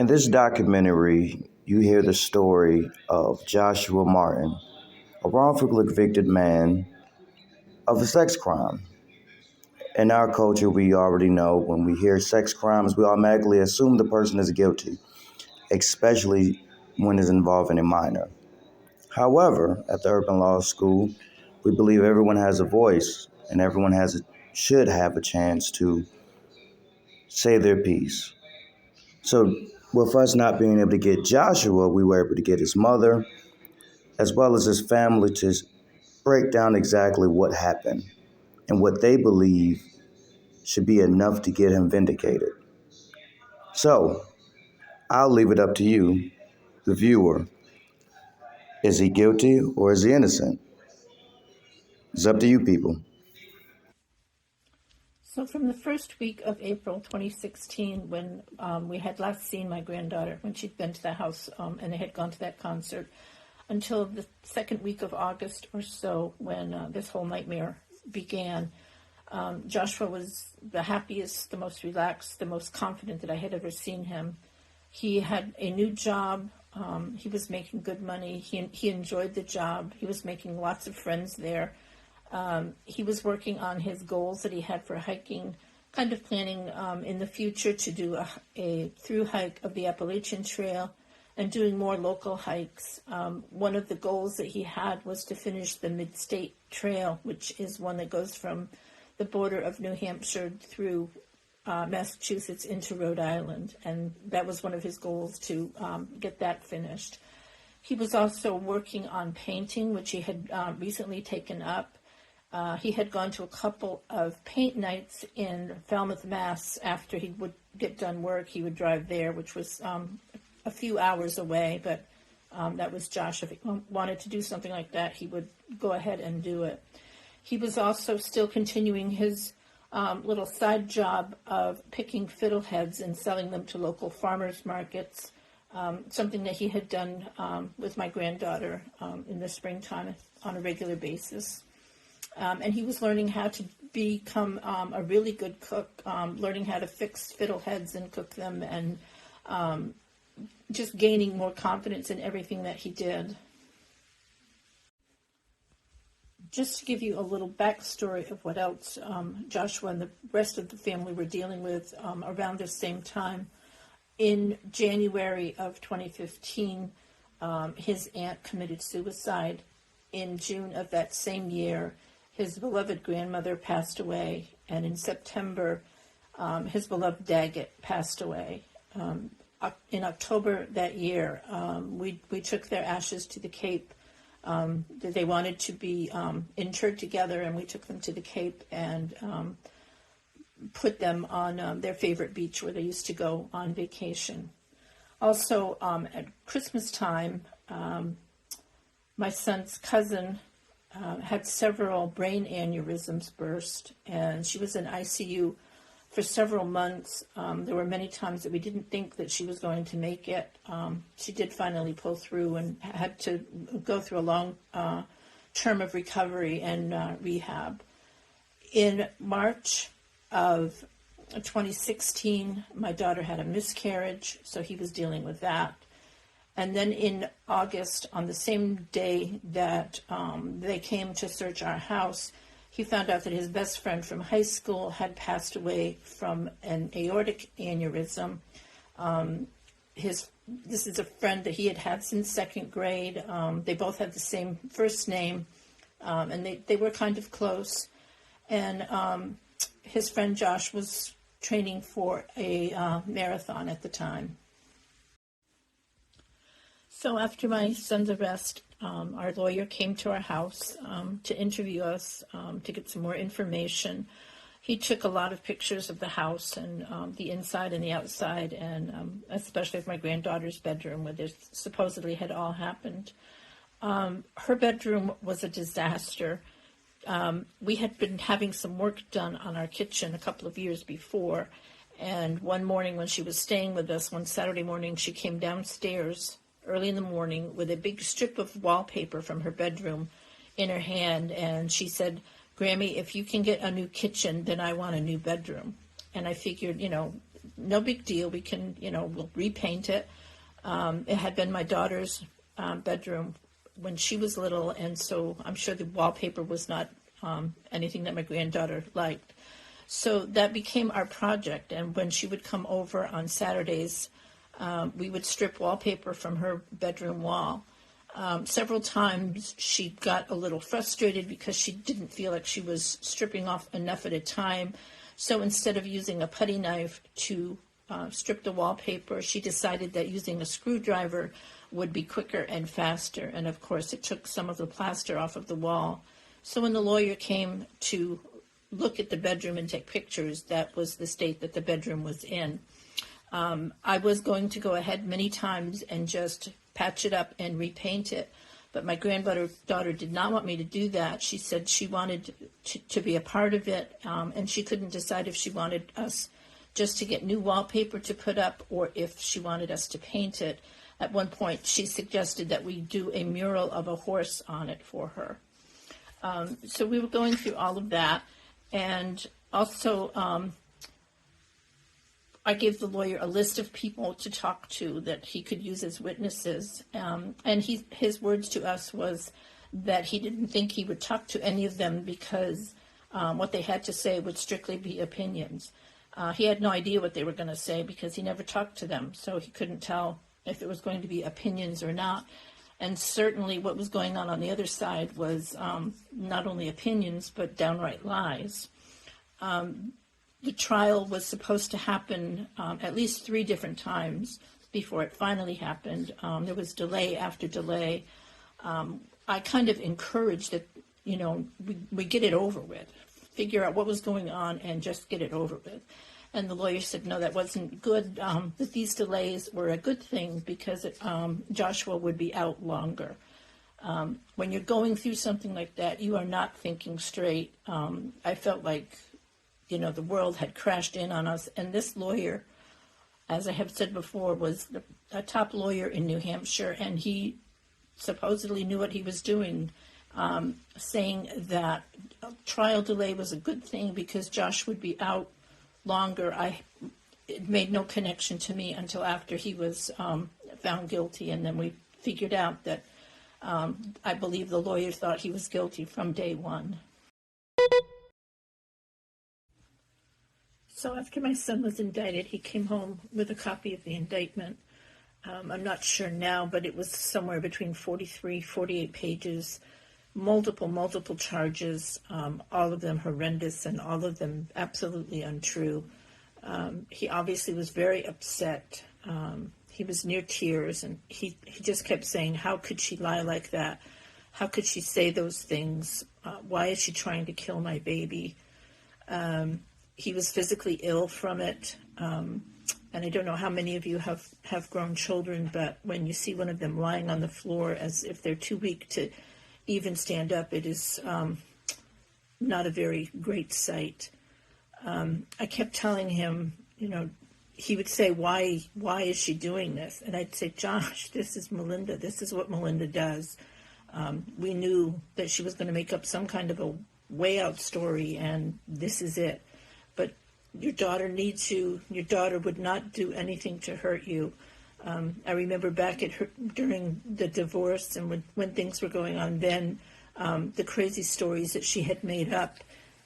In this documentary, you hear the story of Joshua Martin, a wrongfully convicted man of a sex crime. In our culture, we already know when we hear sex crimes, we automatically assume the person is guilty, especially when it's involving a minor. However, at the Urban Law School, we believe everyone has a voice and everyone should have a chance to say their piece. So, with us not being able to get Joshua, we were able to get his mother as well as his family to break down exactly what happened and what they believe should be enough to get him vindicated. So, I'll leave it up to you, the viewer. Is he guilty or is he innocent? It's up to you, people. So from the first week of April 2016, when we had last seen my granddaughter, when she'd been to the house and they had gone to that concert, until the second week of August or so, when this whole nightmare began, Joshua was the happiest, the most relaxed, the most confident that I had ever seen him. He had a new job. He was making good money. He enjoyed the job. He was making lots of friends there. He was working on his goals that he had for hiking, kind of planning in the future to do a through hike of the Appalachian Trail and doing more local hikes. One of the goals that he had was to finish the Mid-State Trail, which is one that goes from the border of New Hampshire through Massachusetts into Rhode Island, and that was one of his goals to get that finished. He was also working on painting, which he had recently taken up. He had gone to a couple of paint nights in Falmouth, Mass. After he would get done work, he would drive there, which was a few hours away, but that was Josh. If he wanted to do something like that, he would go ahead and do it. He was also still continuing his little side job of picking fiddleheads and selling them to local farmers markets, something that he had done with my granddaughter in the springtime on a regular basis. And he was learning how to become a really good cook, learning how to fix fiddleheads and cook them, and just gaining more confidence in everything that he did. Just to give you a little backstory of what else Joshua and the rest of the family were dealing with around the same time. In January of 2015, his aunt committed suicide. In June of that same year, his beloved grandmother passed away. And in September, his beloved Daggett passed away. In October that year, we took their ashes to the Cape. They wanted to be interred together, and we took them to the Cape and put them on their favorite beach where they used to go on vacation. Also, at Christmas time, my son's cousin had several brain aneurysms burst, and she was in ICU for several months. There were many times that we didn't think that she was going to make it. She did finally pull through and had to go through a long term of recovery and rehab. In March of 2016, my daughter had a miscarriage, so he was dealing with that. And then in August, on the same day that they came to search our house, he found out that his best friend from high school had passed away from an aortic aneurysm. This is a friend that he had had since second grade. They both had the same first name, and they were kind of close. And his friend Josh was training for a marathon at the time. So after my son's arrest, our lawyer came to our house to interview us, to get some more information. He took a lot of pictures of the house and the inside and the outside, and especially of my granddaughter's bedroom, where this supposedly had all happened. Her bedroom was a disaster. We had been having some work done on our kitchen a couple of years before, and one morning when she was staying with us, one Saturday morning, she came downstairs early in the morning with a big strip of wallpaper from her bedroom in her hand, and she said, "Grammy, if you can get a new kitchen, then I want a new bedroom." And I figured, no big deal. We can, we'll repaint it. It had been my daughter's bedroom when she was little, and so I'm sure the wallpaper was not anything that my granddaughter liked. So that became our project, and when she would come over on Saturdays, we would strip wallpaper from her bedroom wall. Several times she got a little frustrated because she didn't feel like she was stripping off enough at a time. So instead of using a putty knife to strip the wallpaper, she decided that using a screwdriver would be quicker and faster. And of course, it took some of the plaster off of the wall. So when the lawyer came to look at the bedroom and take pictures, that was the state that the bedroom was in. I was going to go ahead many times and just patch it up and repaint it, but my granddaughter did not want me to do that. She said she wanted to be a part of it, and she couldn't decide if she wanted us just to get new wallpaper to put up or if she wanted us to paint it. At one point, she suggested that we do a mural of a horse on it for her. So we were going through all of that, and also I gave the lawyer a list of people to talk to that he could use as witnesses, and his words to us was that he didn't think he would talk to any of them because what they had to say would strictly be opinions. He had no idea what they were going to say because he never talked to them, so he couldn't tell if it was going to be opinions or not. And certainly what was going on the other side was not only opinions, but downright lies. The trial was supposed to happen at least 3 different times before it finally happened. There was delay after delay. I kind of encouraged that, we get it over with, figure out what was going on and just get it over with. And the lawyer said, no, that wasn't good, that these delays were a good thing because Joshua would be out longer. When you're going through something like that, you are not thinking straight. I felt like, the world had crashed in on us. And this lawyer, as I have said before, was a top lawyer in New Hampshire, and he supposedly knew what he was doing, saying that a trial delay was a good thing because Josh would be out longer. It made no connection to me until after he was found guilty, and then we figured out that I believe the lawyer thought he was guilty from day one. So after my son was indicted, he came home with a copy of the indictment. I'm not sure now, but it was somewhere between 43, 48 pages, multiple charges, all of them horrendous and all of them absolutely untrue. He obviously was very upset. He was near tears, and he just kept saying, how could she lie like that? How could she say those things? Why is she trying to kill my baby? He was physically ill from it. And I don't know how many of you have grown children, but when you see one of them lying on the floor as if they're too weak to even stand up, it is not a very great sight. I kept telling him, he would say, why is she doing this? And I'd say, Josh, this is Melinda. This is what Melinda does. We knew that she was going to make up some kind of a way out story, and this is it. But your daughter needs you. Your daughter would not do anything to hurt you. I remember back at her during the divorce and when things were going on then, the crazy stories that she had made up,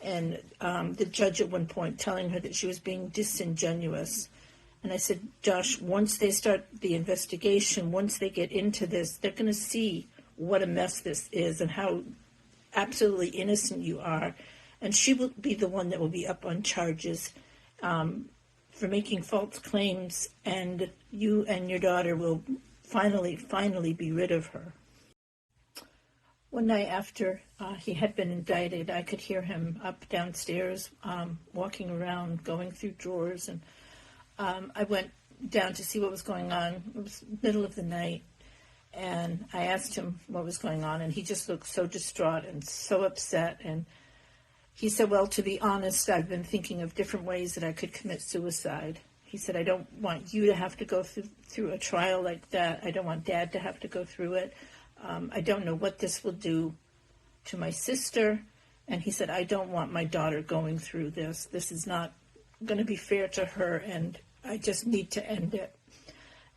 and the judge at one point telling her that she was being disingenuous. And I said, Josh, once they start the investigation, once they get into this, they're going to see what a mess this is and how absolutely innocent you are. And she will be the one that will be up on charges for making false claims, and you and your daughter will finally be rid of her. One night after he had been indicted, I could hear him up downstairs, walking around, going through drawers, and I went down to see what was going on. It was middle of the night, and I asked him what was going on, and he just looked so distraught and so upset, and he said, well, to be honest, I've been thinking of different ways that I could commit suicide. He said, I don't want you to have to go through a trial like that. I don't want Dad to have to go through it. I don't know what this will do to my sister. And he said, I don't want my daughter going through this. This is not going to be fair to her. And I just need to end it.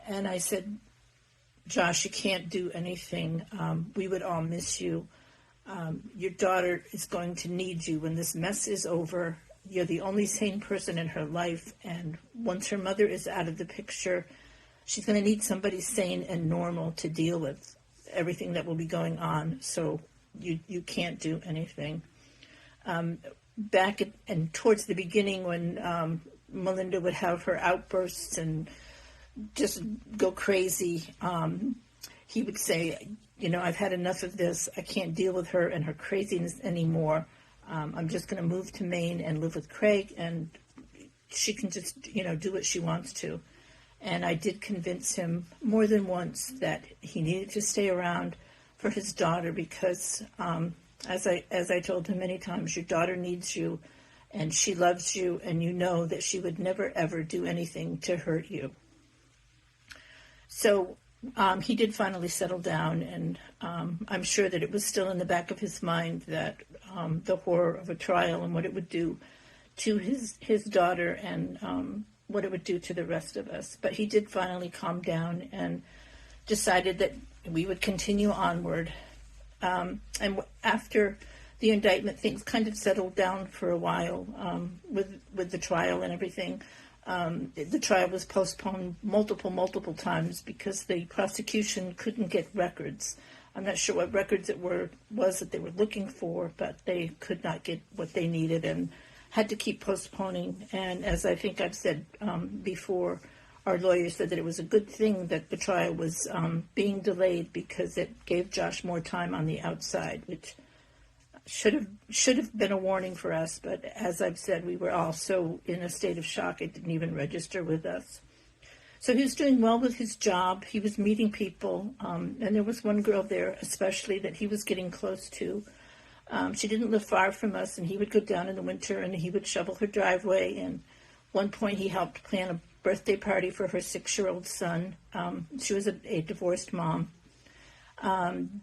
And I said, Josh, you can't do anything. We would all miss you. Your daughter is going to need you when this mess is over. You're the only sane person in her life. And once her mother is out of the picture, she's going to need somebody sane and normal to deal with everything that will be going on. So you can't do anything. And towards the beginning when Melinda would have her outbursts and just go crazy, he would say, I've had enough of this. I can't deal with her and her craziness anymore. I'm just going to move to Maine and live with Craig, and she can just, do what she wants to. And I did convince him more than once that he needed to stay around for his daughter because, as I told him many times, your daughter needs you, and she loves you, and you know that she would never, ever do anything to hurt you. So he did finally settle down, and I'm sure that it was still in the back of his mind that the horror of a trial and what it would do to his daughter and what it would do to the rest of us. But he did finally calm down and decided that we would continue onward. And after the indictment, things kind of settled down for a while with the trial and everything. The trial was postponed multiple times because the prosecution couldn't get records. I'm not sure what records was that they were looking for, but they could not get what they needed and had to keep postponing. And as I think I've said before, our lawyer said that it was a good thing that the trial was being delayed because it gave Josh more time on the outside, which should have been a warning for us. But as I've said, we were all so in a state of shock, it didn't even register with us. So he was doing well with his job. He was meeting people. And there was one girl there especially that he was getting close to. She didn't live far from us, and he would go down in the winter and he would shovel her driveway. And one point he helped plan a birthday party for her 6-year-old son. She was a divorced mom.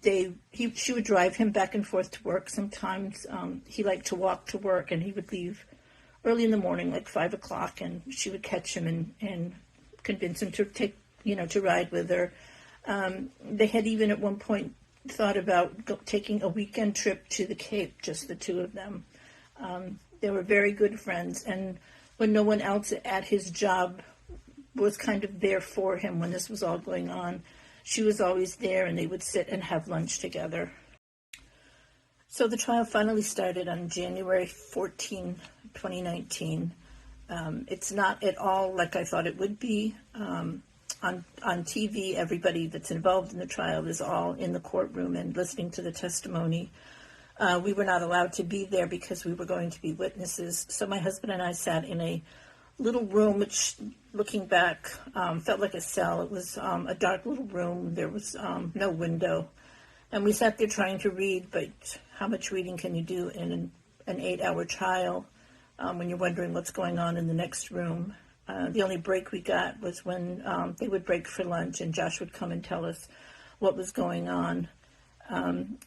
She would drive him back and forth to work. Sometimes he liked to walk to work, and he would leave early in the morning, like 5 o'clock, and she would catch him and convince him to to ride with her. They had even at one point thought about taking a weekend trip to the Cape, just the two of them. They were very good friends, and when no one else at his job was kind of there for him when this was all going on, she was always there, and they would sit and have lunch together. So the trial finally started on January 14, 2019. It's not at all like I thought it would be. On TV, everybody that's involved in the trial is all in the courtroom and listening to the testimony. We were not allowed to be there because we were going to be witnesses. So my husband and I sat in a little room, which, looking back, felt like a cell. It was a dark little room. There was no window. And we sat there trying to read, but how much reading can you do in an 8-hour trial when you're wondering what's going on in the next room? The only break we got was when they would break for lunch, and Josh would come and tell us what was going on.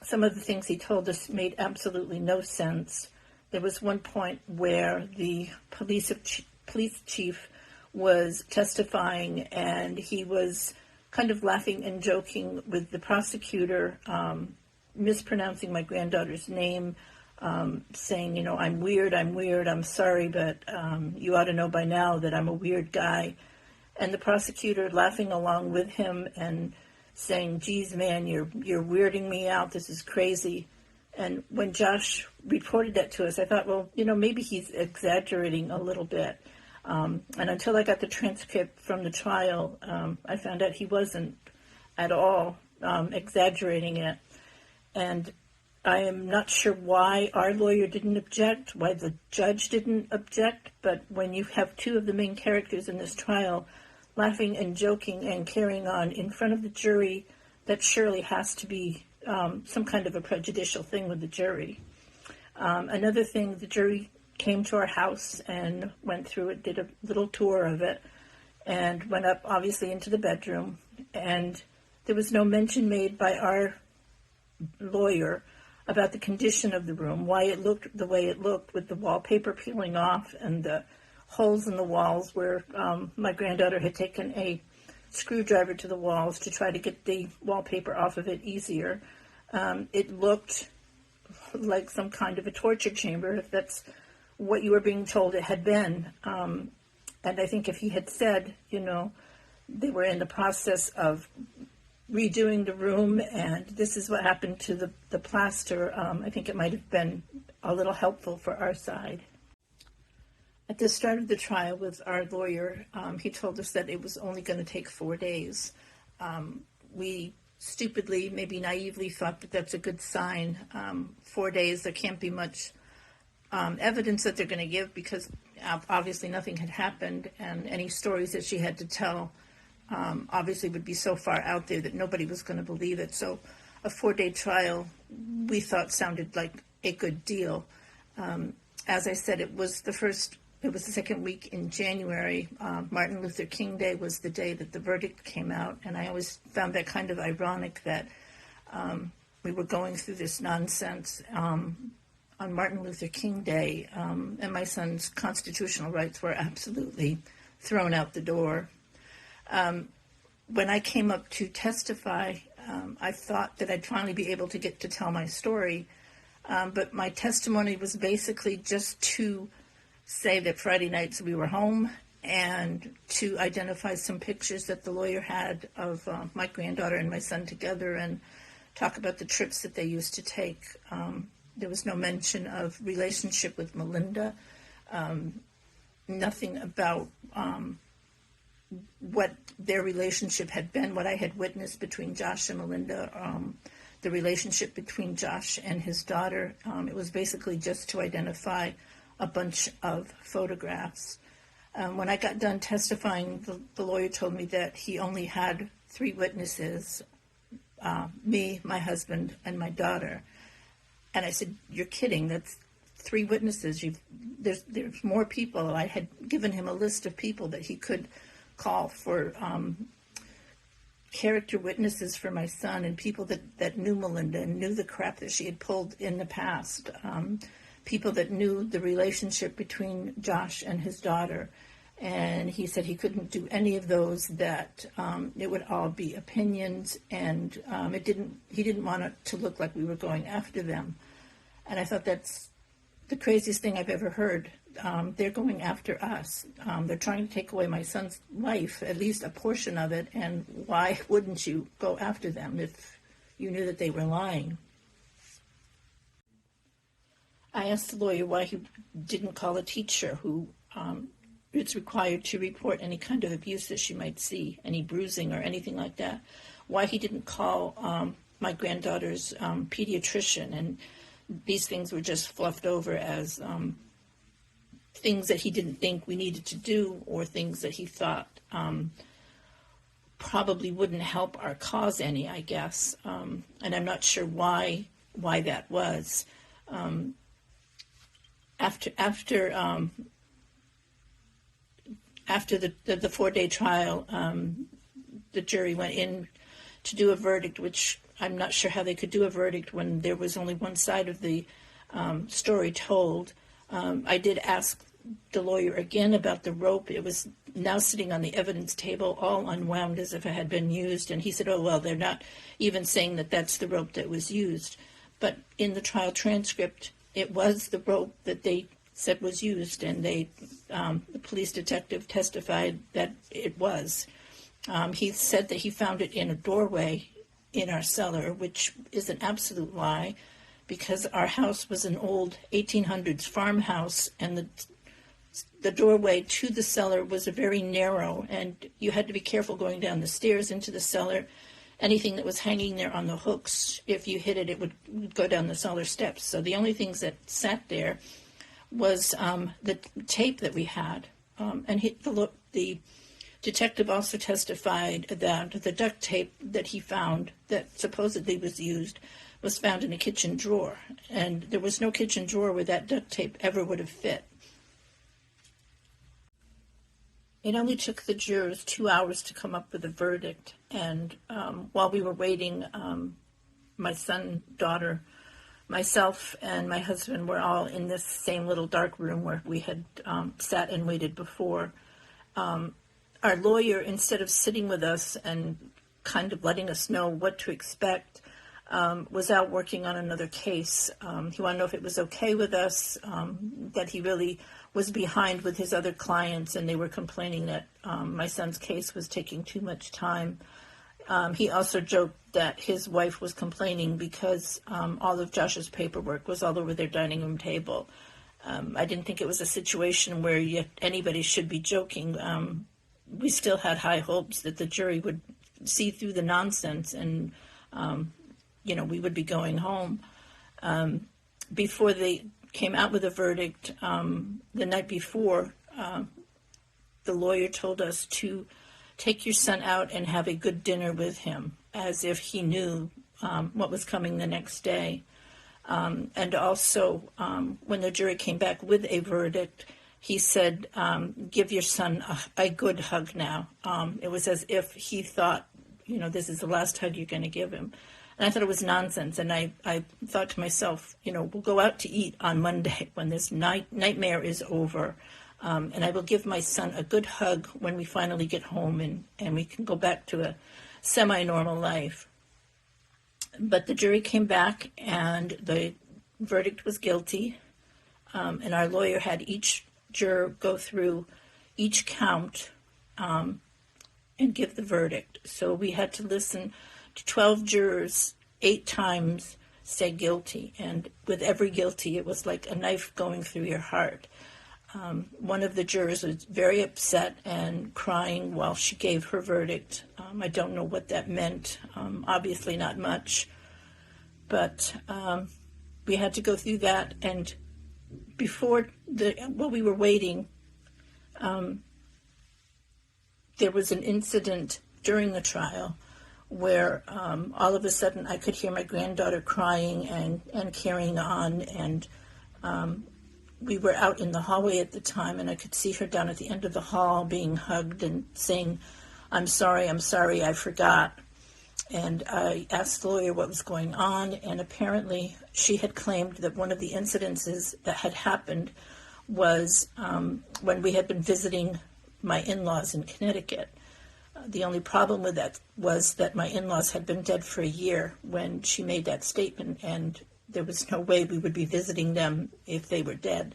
Some of the things he told us made absolutely no sense. There was one point where the police chief was testifying, and he was kind of laughing and joking with the prosecutor, mispronouncing my granddaughter's name, saying, I'm weird, I'm sorry, but you ought to know by now that I'm a weird guy. And the prosecutor laughing along with him and saying, geez, man, you're weirding me out, this is crazy. And when Josh reported that to us, I thought, well, maybe he's exaggerating a little bit. And until I got the transcript from the trial, I found out he wasn't at all exaggerating it. And I am not sure why our lawyer didn't object, why the judge didn't object, but when you have two of the main characters in this trial laughing and joking and carrying on in front of the jury, that surely has to be some kind of a prejudicial thing with the jury. Another thing, the jury came to our house and went through it, did a little tour of it, and went up, obviously, into the bedroom. And there was no mention made by our lawyer about the condition of the room, why it looked the way it looked, with the wallpaper peeling off and the holes in the walls where my granddaughter had taken a screwdriver to the walls to try to get the wallpaper off of it easier. It looked like some kind of a torture chamber, if that's what you were being told it had been. And I think if he had said, they were in the process of redoing the room and this is what happened to the plaster, I think it might have been a little helpful for our side. At the start of the trial with our lawyer, he told us that it was only going to take 4 days. We stupidly, maybe naively, thought that that's a good sign. 4 days, there can't be much evidence that they're going to give because obviously nothing had happened, and any stories that she had to tell obviously would be so far out there that nobody was going to believe it. So a 4-day trial, we thought, sounded like a good deal. As I said, it was the second week in January. Martin Luther King Day was the day that the verdict came out, and I always found that kind of ironic that we were going through this nonsense on Martin Luther King Day, and my son's constitutional rights were absolutely thrown out the door. When I came up to testify, I thought that I'd finally be able to get to tell my story, but my testimony was basically just to say that Friday nights we were home and to identify some pictures that the lawyer had of my granddaughter and my son together and talk about the trips that they used to take. There was no mention of relationship with Melinda, nothing about what their relationship had been, what I had witnessed between Josh and Melinda, the relationship between Josh and his daughter. It was basically just to identify a bunch of photographs. When I got done testifying, the lawyer told me that he only had 3 witnesses, me, my husband, and my daughter. And I said, "You're kidding, that's 3 witnesses. There's more people." I had given him a list of people that he could call for character witnesses for my son and people that knew Melinda and knew the crap that she had pulled in the past, people that knew the relationship between Josh and his daughter. And he said he couldn't do any of those, that it would all be opinions, and he didn't want it to look like we were going after them. And I thought that's the craziest thing I've ever heard. They're going after us. They're trying to take away my son's life, at least a portion of it, and why wouldn't you go after them if you knew that they were lying? I asked the lawyer why he didn't call a teacher who is required to report any kind of abuse that she might see, any bruising or anything like that, why he didn't call my granddaughter's pediatrician, and these things were just fluffed over as things that he didn't think we needed to do, or things that he thought probably wouldn't help our cause any, I guess. And I'm not sure why that was. After the 4-day trial, the jury went in to do a verdict, which I'm not sure how they could do a verdict when there was only one side of the story told. I did ask the lawyer again about the rope. It was now sitting on the evidence table, all unwound as if it had been used. And he said, "Oh, well, they're not even saying that that's the rope that was used." But in the trial transcript, it was the rope that they said was used, and the police detective testified that it was. He said that he found it in a doorway in our cellar, which is an absolute lie, because our house was an old 1800s farmhouse, and the doorway to the cellar was a very narrow, and you had to be careful going down the stairs into the cellar. Anything that was hanging there on the hooks, if you hit it, it would go down the cellar steps. So the only things that sat there was the tape that we had. And the detective also testified that the duct tape that he found that supposedly was used was found in a kitchen drawer. And there was no kitchen drawer where that duct tape ever would have fit. It only took the jurors 2 hours to come up with a verdict, and while we were waiting, my son, daughter, myself and my husband were all in this same little dark room where we had sat and waited before. Our lawyer, instead of sitting with us and kind of letting us know what to expect, was out working on another case. He wanted to know if it was okay with us, that he really was behind with his other clients, and they were complaining that my son's case was taking too much time. He also joked that his wife was complaining because all of Josh's paperwork was all over their dining room table. I didn't think it was a situation where anybody should be joking. We still had high hopes that the jury would see through the nonsense and, we would be going home. Before they came out with a verdict, the night before, the lawyer told us to take your son out and have a good dinner with him, as if he knew what was coming the next day. And also, when the jury came back with a verdict, he said, give your son a good hug now. It was as if he thought, this is the last hug you're going to give him. And I thought it was nonsense. And I thought to myself, we'll go out to eat on Monday when this nightmare is over. And I will give my son a good hug when we finally get home and we can go back to a semi-normal life. But the jury came back and the verdict was guilty. And our lawyer had each juror go through each count and give the verdict. So we had to listen to 12 jurors 8 times say guilty. And with every guilty, it was like a knife going through your heart. One of the jurors was very upset and crying while she gave her verdict. I don't know what that meant. Obviously not much. But we had to go through that. And while we were waiting, there was an incident during the trial where all of a sudden I could hear my granddaughter crying and carrying on. And we were out in the hallway at the time, and I could see her down at the end of the hall being hugged and saying, I'm sorry, I forgot. And I asked the lawyer what was going on, and apparently she had claimed that one of the incidences that had happened was when we had been visiting my in-laws in Connecticut. The only problem with that was that my in-laws had been dead for a year when she made that statement, and there was no way we would be visiting them if they were dead.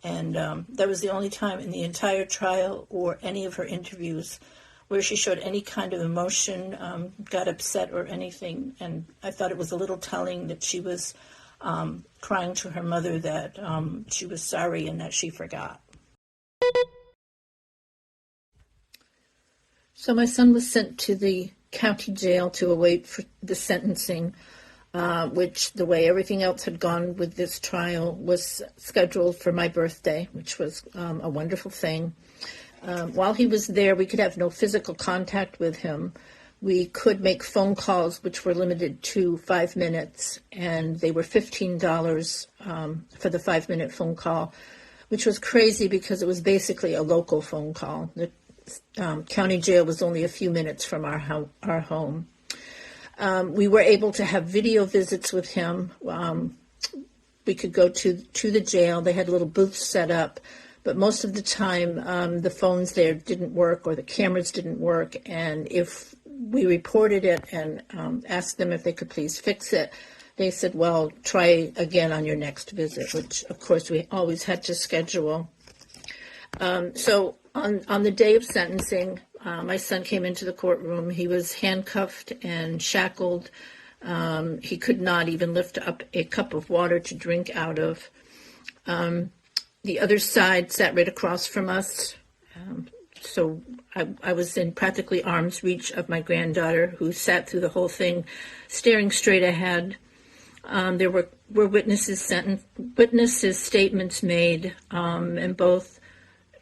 And that was the only time in the entire trial or any of her interviews where she showed any kind of emotion, got upset or anything. And I thought it was a little telling that she was crying to her mother that she was sorry and that she forgot. So my son was sent to the county jail to await for the sentencing, which, the way everything else had gone with this trial, was scheduled for my birthday, which was a wonderful thing. While he was there, we could have no physical contact with him. We could make phone calls, which were limited to 5 minutes, and they were $15 for the 5-minute phone call, which was crazy because it was basically a local phone call. The county jail was only a few minutes from our home. We were able to have video visits with him. We could go to the jail. They had little booths set up, but most of the time the phones there didn't work or the cameras didn't work. And if we reported it and asked them if they could please fix it, they said, well, try again on your next visit, which, of course, we always had to schedule. So on the day of sentencing, my son came into the courtroom. He was handcuffed and shackled. He could not even lift up a cup of water to drink out of. The other side sat right across from us. So I was in practically arm's reach of my granddaughter, who sat through the whole thing, staring straight ahead. There were witnesses statements made, and both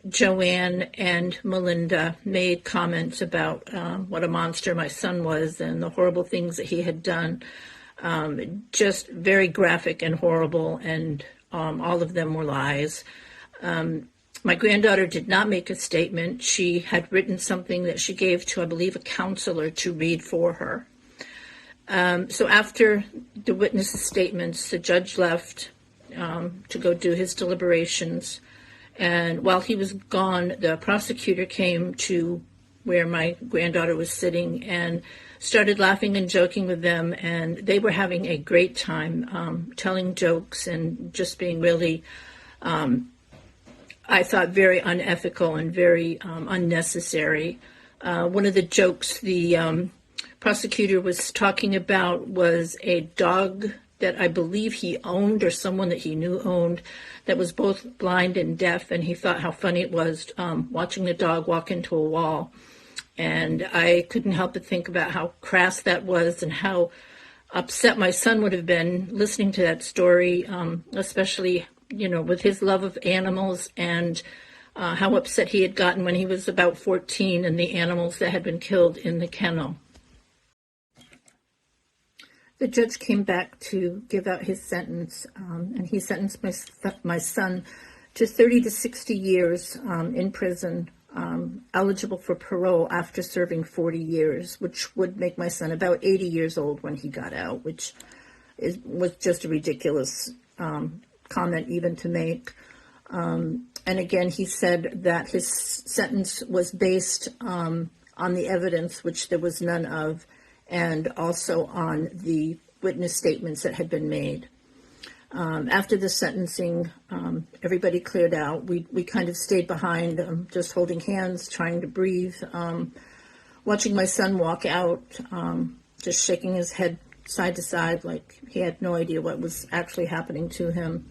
Joanne and Melinda made comments about what a monster my son was and the horrible things that he had done. Just very graphic and horrible, and all of them were lies. My granddaughter did not make a statement. She had written something that she gave to, I believe, a counselor to read for her. So after the witnesses' statements, the judge left to go do his deliberations. And while he was gone, the prosecutor came to where my granddaughter was sitting and started laughing and joking with them. And they were having a great time telling jokes and just being really, I thought, very unethical and very unnecessary. One of the jokes the prosecutor was talking about was a dog that I believe he owned, or someone that he knew owned, that was both blind and deaf, and he thought how funny it was watching the dog walk into a wall. And I couldn't help but think about how crass that was and how upset my son would have been listening to that story, especially, with his love of animals, and how upset he had gotten when he was about 14 and the animals that had been killed in the kennel. The judge came back to give out his sentence, and he sentenced my son to 30 to 60 years in prison, eligible for parole after serving 40 years, which would make my son about 80 years old when he got out, which was just a ridiculous comment even to make. And again, he said that his sentence was based on the evidence, which there was none of, and also on the witness statements that had been made. After the sentencing, everybody cleared out. We kind of stayed behind, just holding hands, trying to breathe, watching my son walk out, just shaking his head side to side like he had no idea what was actually happening to him.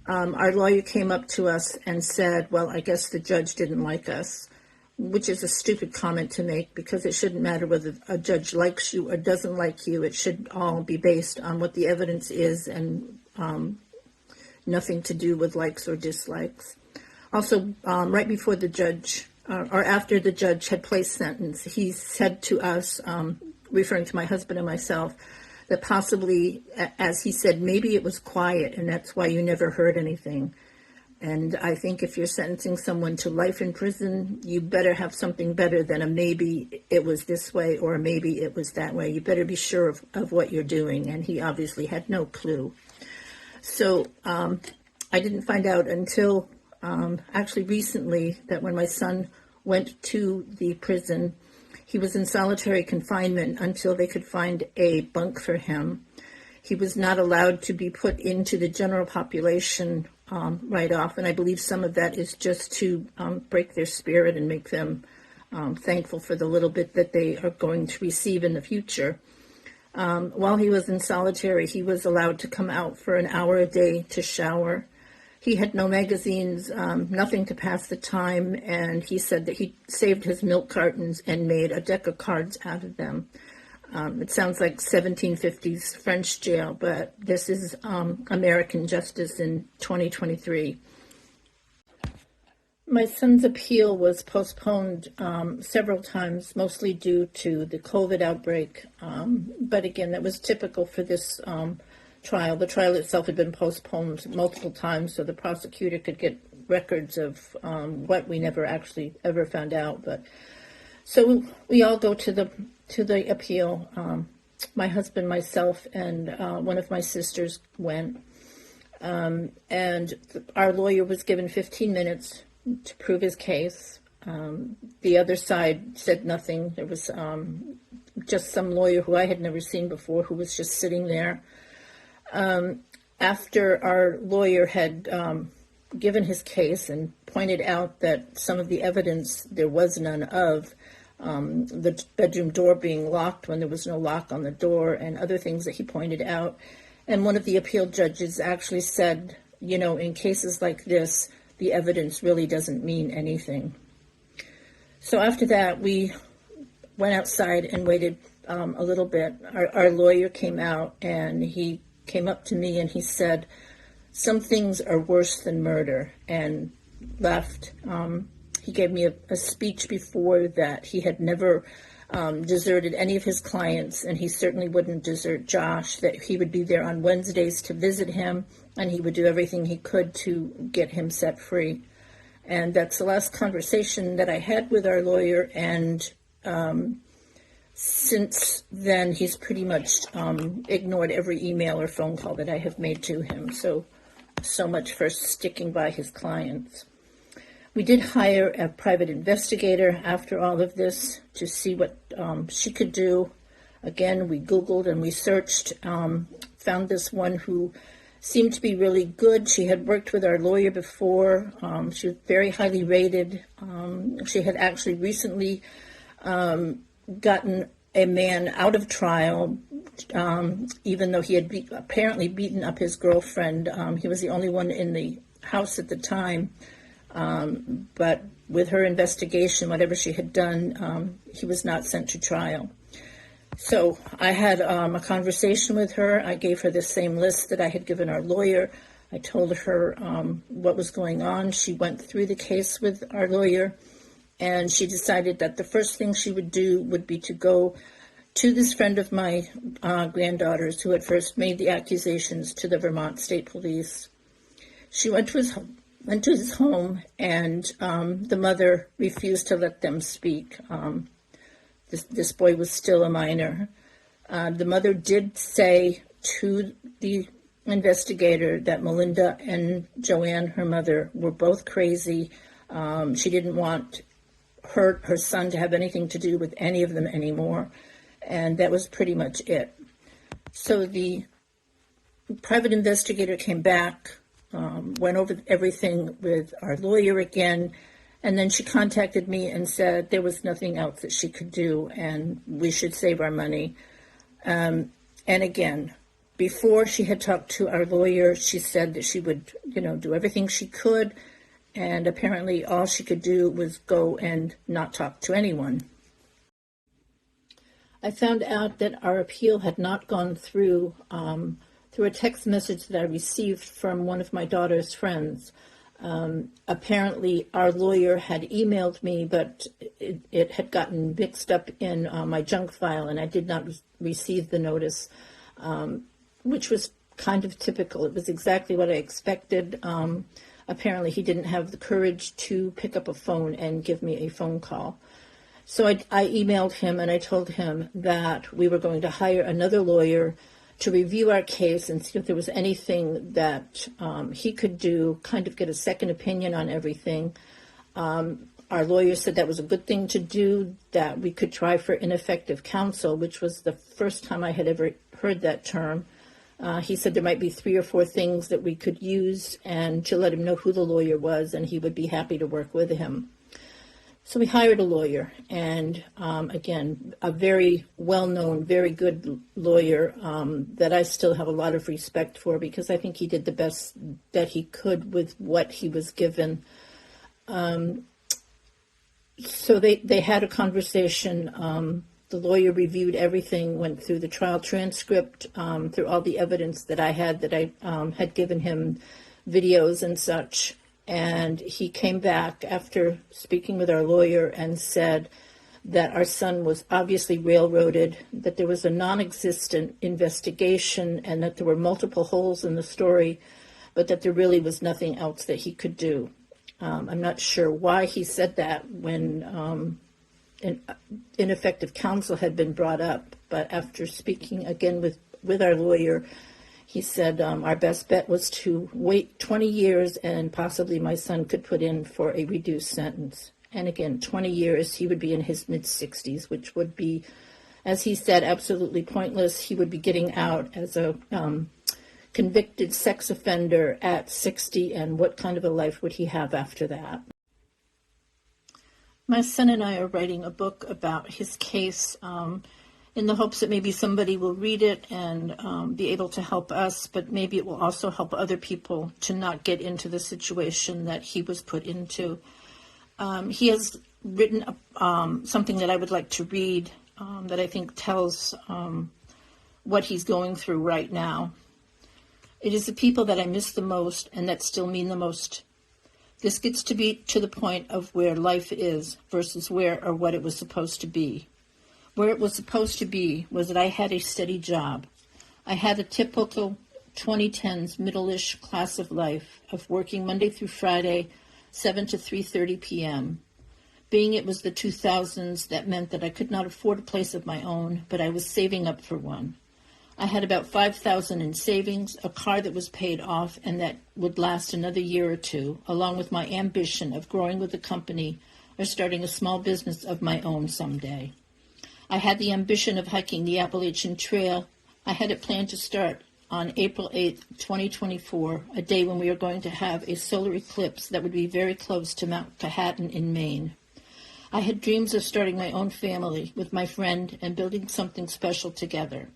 Our lawyer came up to us and said, well, I guess the judge didn't like us, which is a stupid comment to make, because it shouldn't matter whether a judge likes you or doesn't like you. It should all be based on what the evidence is, and nothing to do with likes or dislikes. Also, right before the judge, or after the judge had placed sentence, he said to us, referring to my husband and myself, that possibly, as he said, maybe it was quiet and that's why you never heard anything. And I think if you're sentencing someone to life in prison, you better have something better than a maybe it was this way or a maybe it was that way. You better be sure of what you're doing. And he obviously had no clue. So I didn't find out until actually recently that when my son went to the prison, he was in solitary confinement until they could find a bunk for him. He was not allowed to be put into the general population right off, and I believe some of that is just to break their spirit and make them thankful for the little bit that they are going to receive in the future. While he was in solitary, he was allowed to come out for an hour a day to shower. He had no magazines, nothing to pass the time, and he said that he saved his milk cartons and made a deck of cards out of them. It sounds like 1750s French jail, but this is American justice in 2023. My son's appeal was postponed several times, mostly due to the COVID outbreak. But again, that was typical for this trial. The trial itself had been postponed multiple times so the prosecutor could get records of what we never actually ever found out. But so we all go to the appeal. My husband, myself, and one of my sisters went. And our lawyer was given 15 minutes to prove his case. The other side said nothing. There was just some lawyer who I had never seen before who was just sitting there. After our lawyer had given his case and pointed out that some of the evidence there was none of, the bedroom door being locked when there was no lock on the door, and other things that he pointed out. And one of the appeal judges actually said, in cases like this, the evidence really doesn't mean anything. So after that, we went outside and waited a little bit. Our lawyer came out, and he came up to me and he said, some things are worse than murder, and left. He gave me a speech before that he had never deserted any of his clients, and he certainly wouldn't desert Josh, that he would be there on Wednesdays to visit him, and he would do everything he could to get him set free. And that's the last conversation that I had with our lawyer, and Since then, he's pretty much ignored every email or phone call that I have made to him. So much for sticking by his clients. We did hire a private investigator after all of this to see what she could do. Again, we Googled and we searched, found this one who seemed to be really good. She had worked with our lawyer before. She was very highly rated. She had actually recently gotten a man out of trial, even though he had apparently beaten up his girlfriend. He was the only one in the house at the time. But with her investigation, whatever she had done, he was not sent to trial. So I had a conversation with her. I gave her the same list that I had given our lawyer. I told her what was going on. She went through the case with our lawyer, and she decided that the first thing she would do would be to go to this friend of my granddaughter's who had first made the accusations to the Vermont State Police. She went to his home, and the mother refused to let them speak. This boy was still a minor. The mother did say to the investigator that Melinda and Joanne, her mother, were both crazy. She didn't want her son to have anything to do with any of them anymore, and that was pretty much it. So the private investigator came back, went over everything with our lawyer again, and then she contacted me and said there was nothing else that she could do and we should save our money. And again, before she had talked to our lawyer, she said that she would, do everything she could, and apparently all she could do was go and not talk to anyone. I found out that our appeal had not gone through a text message that I received from one of my daughter's friends. Apparently, our lawyer had emailed me, but it had gotten mixed up in my junk file, and I did not receive the notice, which was kind of typical. It was exactly what I expected. Apparently, he didn't have the courage to pick up a phone and give me a phone call. So I emailed him, and I told him that we were going to hire another lawyer to review our case and see if there was anything that he could do, kind of get a second opinion on everything. Our lawyer said that was a good thing to do, that we could try for ineffective counsel, which was the first time I had ever heard that term. He said there might be 3 or 4 things that we could use, and to let him know who the lawyer was, and he would be happy to work with him. So we hired a lawyer, and again, a very well-known, very good lawyer that I still have a lot of respect for, because I think he did the best that he could with what he was given. So they had a conversation. The lawyer reviewed everything, went through the trial transcript, through all the evidence that I had had given him, videos and such. And he came back after speaking with our lawyer and said that our son was obviously railroaded, that there was a non-existent investigation, and that there were multiple holes in the story, but that there really was nothing else that he could do. I'm not sure why he said that when ineffective counsel had been brought up, but after speaking again with our lawyer, he said our best bet was to wait 20 years and possibly my son could put in for a reduced sentence. And again, 20 years, he would be in his mid-60s, which would be, as he said, absolutely pointless. He would be getting out as a convicted sex offender at 60, and what kind of a life would he have after that? My son and I are writing a book about his case, in the hopes that maybe somebody will read it and be able to help us, but maybe it will also help other people to not get into the situation that he was put into. He has written something that I would like to read that I think tells what he's going through right now. It is the people that I miss the most and that still mean the most. This gets to be to the point of where life is versus where or what it was supposed to be. Where it was supposed to be was that I had a steady job. I had a typical 2010s middle-ish class of life of working Monday through Friday, 7 to 3:30 p.m., Being it was the 2000s, that meant that I could not afford a place of my own, but I was saving up for one. I had about $5,000 in savings, a car that was paid off and that would last another year or two, along with my ambition of growing with the company or starting a small business of my own someday. I had the ambition of hiking the Appalachian Trail. I had it planned to start on April 8th, 2024, a day when we are going to have a solar eclipse that would be very close to Mount Katahdin in Maine. I had dreams of starting my own family with my friend and building something special together.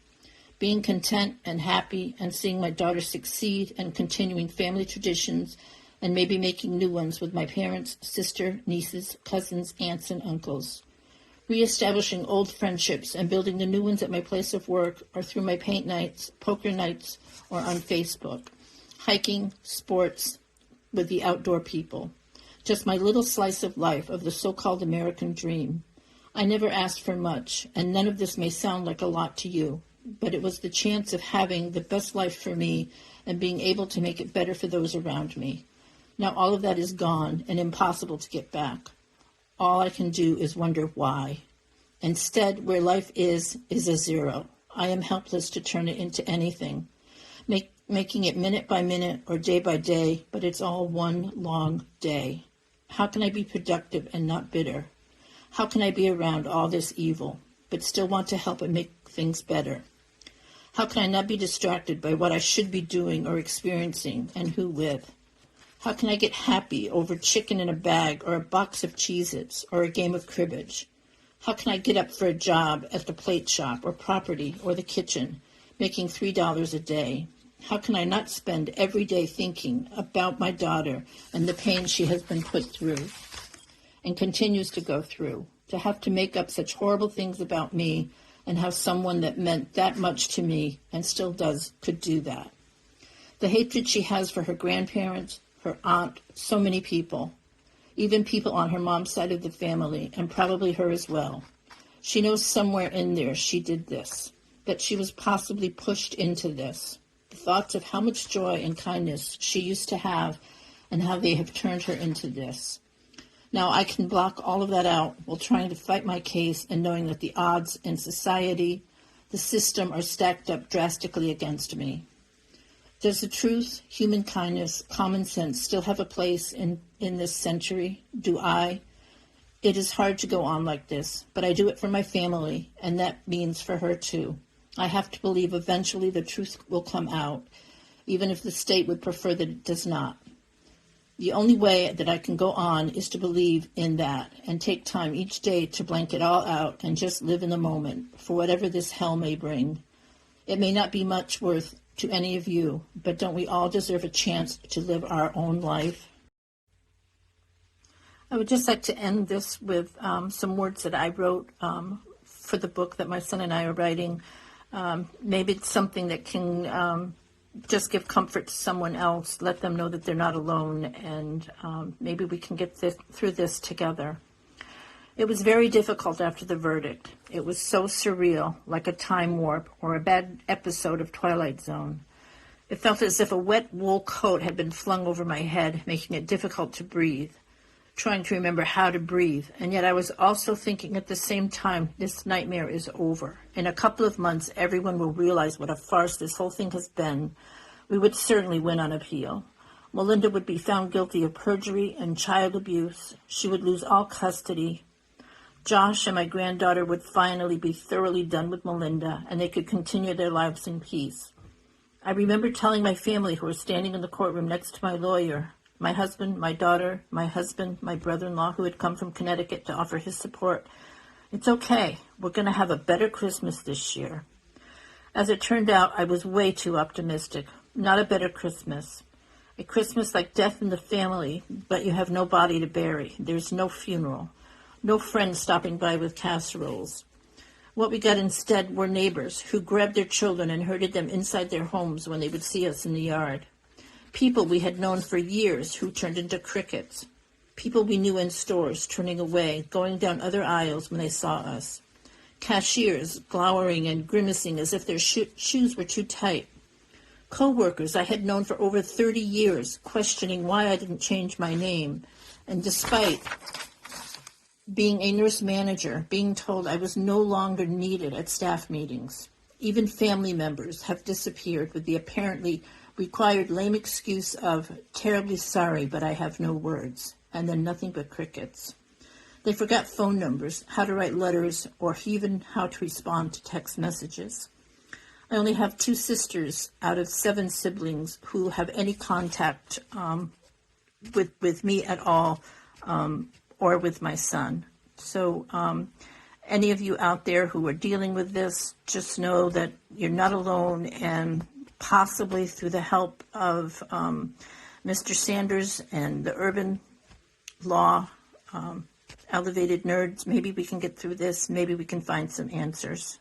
Being content and happy and seeing my daughter succeed and continuing family traditions and maybe making new ones with my parents, sister, nieces, cousins, aunts, and uncles. Reestablishing old friendships and building the new ones at my place of work or through my paint nights, poker nights, or on Facebook. Hiking, sports, with the outdoor people. Just my little slice of life of the so-called American dream. I never asked for much, and none of this may sound like a lot to you, but it was the chance of having the best life for me and being able to make it better for those around me. Now all of that is gone and impossible to get back. All I can do is wonder why. Instead, where life is a zero. I am helpless to turn it into anything, making it minute by minute or day by day, but it's all one long day. How can I be productive and not bitter? How can I be around all this evil, but still want to help and make things better? How can I not be distracted by what I should be doing or experiencing and who with? How can I get happy over chicken in a bag or a box of Cheez-Its or a game of cribbage? How can I get up for a job at the plate shop or property or the kitchen, making $3 a day? How can I not spend every day thinking about my daughter and the pain she has been put through and continues to go through, to have to make up such horrible things about me and how someone that meant that much to me and still does could do that? The hatred she has for her grandparents, her aunt, so many people, even people on her mom's side of the family, and probably her as well. She knows somewhere in there she did this, that she was possibly pushed into this. The thoughts of how much joy and kindness she used to have and how they have turned her into this. Now I can block all of that out while trying to fight my case and knowing that the odds in society, the system, are stacked up drastically against me. Does the truth, human kindness, common sense still have a place in this century? Do I? It is hard to go on like this, but I do it for my family, and that means for her too. I have to believe eventually the truth will come out, even if the state would prefer that it does not. The only way that I can go on is to believe in that and take time each day to blank it all out and just live in the moment for whatever this hell may bring. It may not be much worth to any of you, but don't we all deserve a chance to live our own life? I would just like to end this with some words that I wrote for the book that my son and I are writing. Maybe it's something that can just give comfort to someone else, let them know that they're not alone, and maybe we can get through this together. It was very difficult after the verdict. It was so surreal, like a time warp or a bad episode of Twilight Zone. It felt as if a wet wool coat had been flung over my head, making it difficult to breathe, trying to remember how to breathe. And yet I was also thinking at the same time, this nightmare is over. In a couple of months, everyone will realize what a farce this whole thing has been. We would certainly win on appeal. Melinda would be found guilty of perjury and child abuse. She would lose all custody. Josh and my granddaughter would finally be thoroughly done with Melinda, and they could continue their lives in peace. I remember telling my family who were standing in the courtroom next to my lawyer, my husband, my daughter, my husband, my brother-in-law who had come from Connecticut to offer his support, "It's okay. We're going to have a better Christmas this year." As it turned out, I was way too optimistic. Not a better Christmas. A Christmas like death in the family, but you have no body to bury. There's no funeral. No friends stopping by with casseroles. What we got instead were neighbors who grabbed their children and herded them inside their homes when they would see us in the yard. People we had known for years who turned into crickets. People we knew in stores turning away, going down other aisles when they saw us. Cashiers glowering and grimacing as if their shoes were too tight. Co-workers I had known for over 30 years questioning why I didn't change my name. And despite being a nurse manager, being told I was no longer needed at staff meetings. Even family members have disappeared with the apparently required lame excuse of terribly sorry, but I have no words, and then nothing but crickets. They forgot phone numbers, how to write letters, or even how to respond to text messages. I only have 2 sisters out of 7 siblings who have any contact with me at all, or with my son. So any of you out there who are dealing with this, just know that you're not alone, and possibly through the help of Mr. Sanders and the urban law, elevated nerds, maybe we can get through this, maybe we can find some answers.